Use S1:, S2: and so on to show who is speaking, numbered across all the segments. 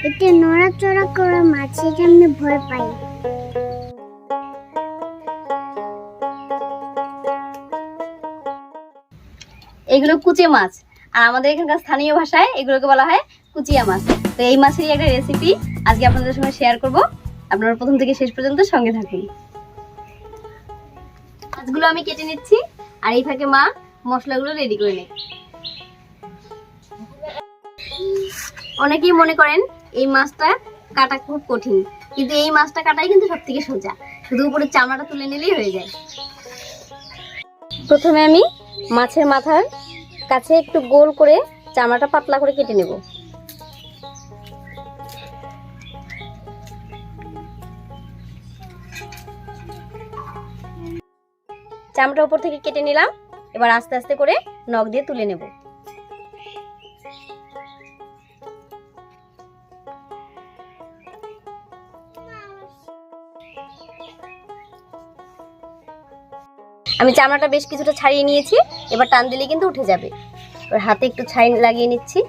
S1: এটা নড়াচড়া করা মাছ, এটা আমি ভয় পাই।
S2: এগুলো কুচে মাছ, আর আমাদের এখানকার স্থানীয় ভাষায় এগুলোকে বলা হয় কুচিয়া মাছ। তো এই মাছেরই একটা রেসিপি আজকে আপনাদের সঙ্গে শেয়ার করব। আপনারা প্রথম থেকে শেষ পর্যন্ত সঙ্গে থাকুন। মাছগুলো আমি কেটে নিচ্ছি, আর এই ফাঁকে মা মশলাগুলো রেডি করে নেয়। অনেকেই মনে করেন এই মাছটা কাটা খুব কঠিন, কিন্তু এই মাছটা কাটাই কিন্তু সব থেকে সোজা, শুধু উপরে চামড়াটা তুলে নিলেই হয়ে যায়। প্রথমে আমি মাছের মাথার কাছে একটু গোল করে চামড়াটা পাতলা করে কেটে নেব। চামড়াটা উপর থেকে কেটে নিলাম, এবার আস্তে আস্তে করে নখ দিয়ে তুলে নেব। আমি চামড়াটা বেশ কিছুটা ছাড়িয়ে নিয়েছি, এবার টান দিলে কিন্তু উঠে যাবে। এবার হাতে একটু ছাই লাগিয়ে নিচ্ছি।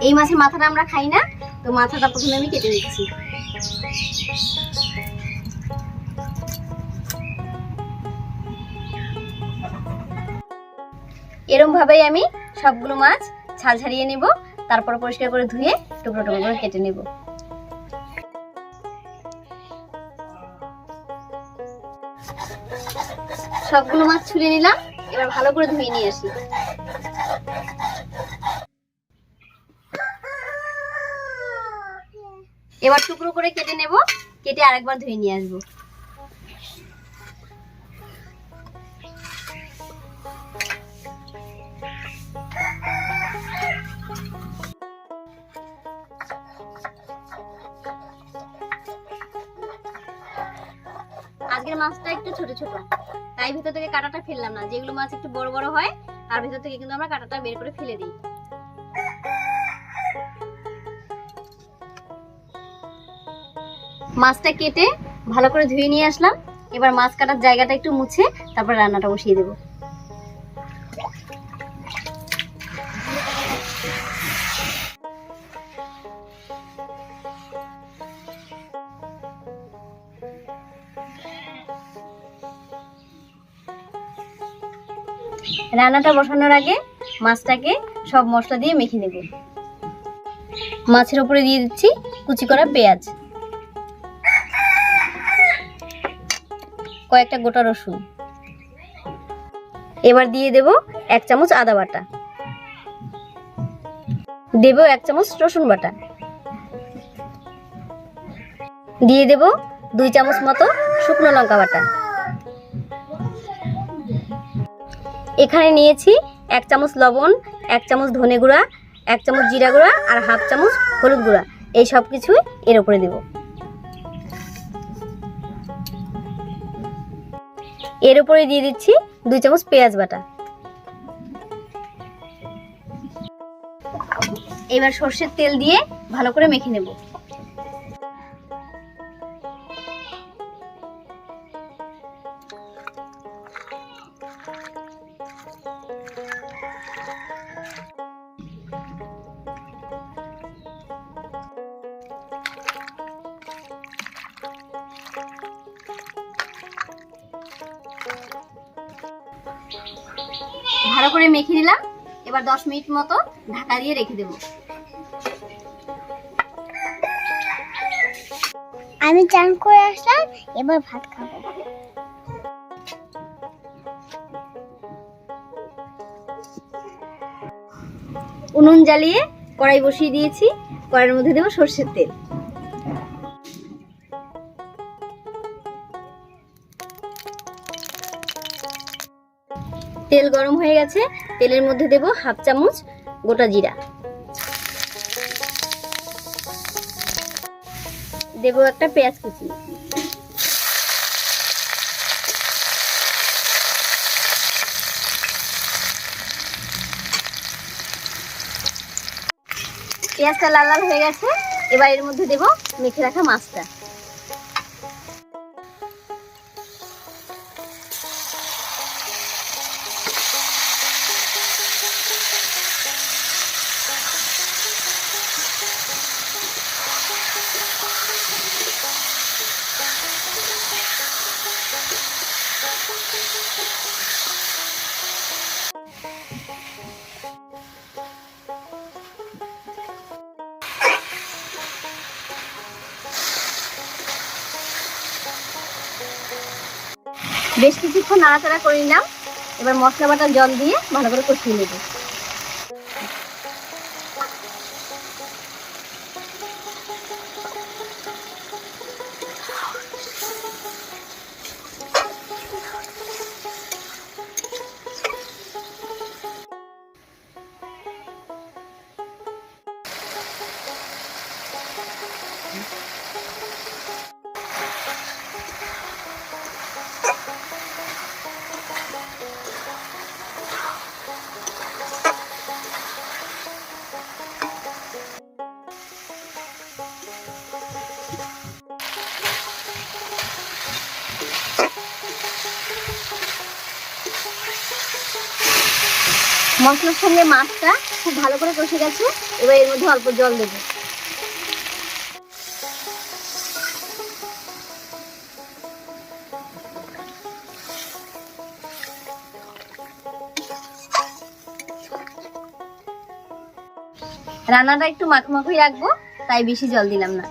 S2: এই মাছের মাথাটা আমরা খাই না, তো মাথাটা প্রথমে আমি কেটে নিচ্ছি। এরকম ভাবেই আমি সবগুলো মাছ ছাল ছাড়িয়ে নেব, তারপর পরিষ্কার করে ধুয়ে টুকরো টুকরো করে কেটে নেব। সবগুলো মাছ ছুলে নিলাম, এবার ভালো করে ধুয়ে নিয়ে আসি। এবার টুকরো করে কেটে নেব, কেটে আরেকবার ধুয়ে নিয়ে আসবো। আজকের মাছটা একটু ছোট ছোট, তাই ভিতর থেকে কাঁটাটা ফেললাম না। যেগুলো মাছ একটু বড় বড় হয় তার ভিতর থেকে কিন্তু আমরা কাঁটাটা বের করে ফেলে দিই। মাছটা কেটে ভালো করে ধুয়ে নিয়ে আসলাম, এবার মাছ কাটার জায়গাটা একটু মুছে তারপর রান্নাটা বসিয়ে দেব। রান্নাটা বসানোর আগে মাছটাকে সব মশলা দিয়ে মেখে নেব। মাছের উপরে দিয়ে দিচ্ছি কুচি করা পেঁয়াজ, কয়েকটা গোটা রসুন, এবার দিয়ে দেব 1 চামচ আদা বাটা, দেব 1 চামচ রসুন বাটা, দিয়ে দেব 2 চামচ মতো শুকনো লঙ্কা বাটা। এখানে নিয়েছি 1 চামচ লবণ, 1 চামচ ধনে গুঁড়া, 1 চামচ জিরা গুঁড়া আর 1/2 চামচ হলুদ গুঁড়া। এই সব কিছুই এর উপরে দেব। এর উপরে দিয়ে দিচ্ছি 2 চামচ পেঁয়াজ বাটা। এবার সরষের তেল দিয়ে ভালো করে মেখে নেব। ভালো করে মেখে নিলাম, এবার 10 মিনিট মতো ঢাকা দিয়ে রেখে দেব।
S1: আমি চান করে আসলাম, এবার ভাত খাবো।
S2: উনুন জ্বালিয়ে কড়াই বসিয়ে দিয়েছি, কড়াইয়ের মধ্যে দেব সরষের তেল। তেল গরম হয়ে গেছে, তেলের মধ্যে দেব 1/2 চামচ গোটা জিরা, দেবো একটা পেঁয়াজ কুচি। পেঁয়াজটা লাল লাল হয়ে গেছে, এবার এর মধ্যে দেবো মেখে রাখা মাছটা। বেশ কিছুক্ষণ নাড়াচাড়া করে নিলাম, এবার মশলা বাটার জল দিয়ে ভালো করে কষিয়ে নেব। মশলার সঙ্গে মাছটা খুব ভালো করে কষে গেছে, এবার এর মধ্যে অল্প জল দেব। রান্নাটা একটু মাখমাখই রাখবো, তাই বেশি জল দিলাম না।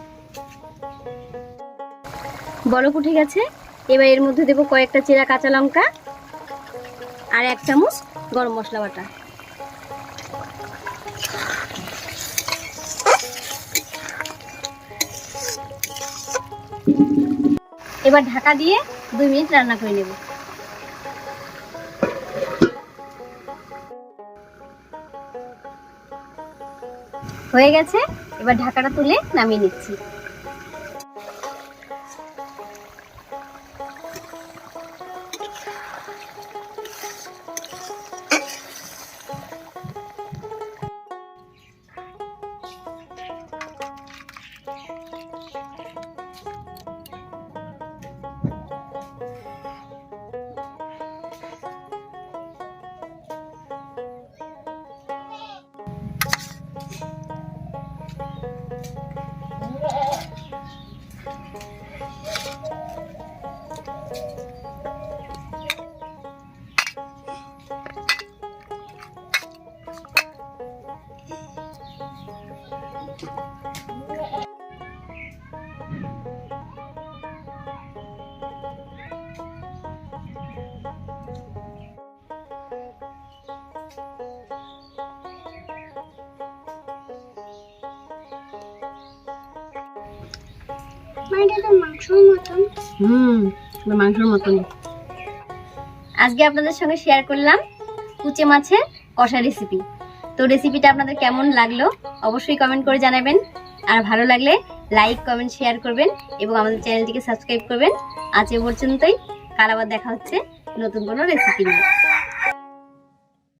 S2: বলক উঠে গেছে, এবার এর মধ্যে দেবো কয়েকটা চেরা কাঁচা লঙ্কা আর 1 চামচ গরম মশলা বাটা। এবার ঢাকা দিয়ে 2 মিনিট রান্না করে নেব। হয়ে গেছে, এবার ঢাকাটা তুলে নামিয়ে নিচ্ছি। মাংসের মতন। আজকে আপনাদের সঙ্গে শেয়ার করলাম কুচে মাছের কষা রেসিপি। তো রেসিপিটা আপনাদের কেমন লাগলো অবশ্যই কমেন্ট করে জানাবেন, আর ভালো লাগলে লাইক কমেন্ট শেয়ার করবেন এবং আমাদের চ্যানেলটিকে সাবস্ক্রাইব করবেন। আজ এ পর্যন্তই, কাল আবার দেখা হচ্ছে নতুন কোনো রেসিপি নিয়ে।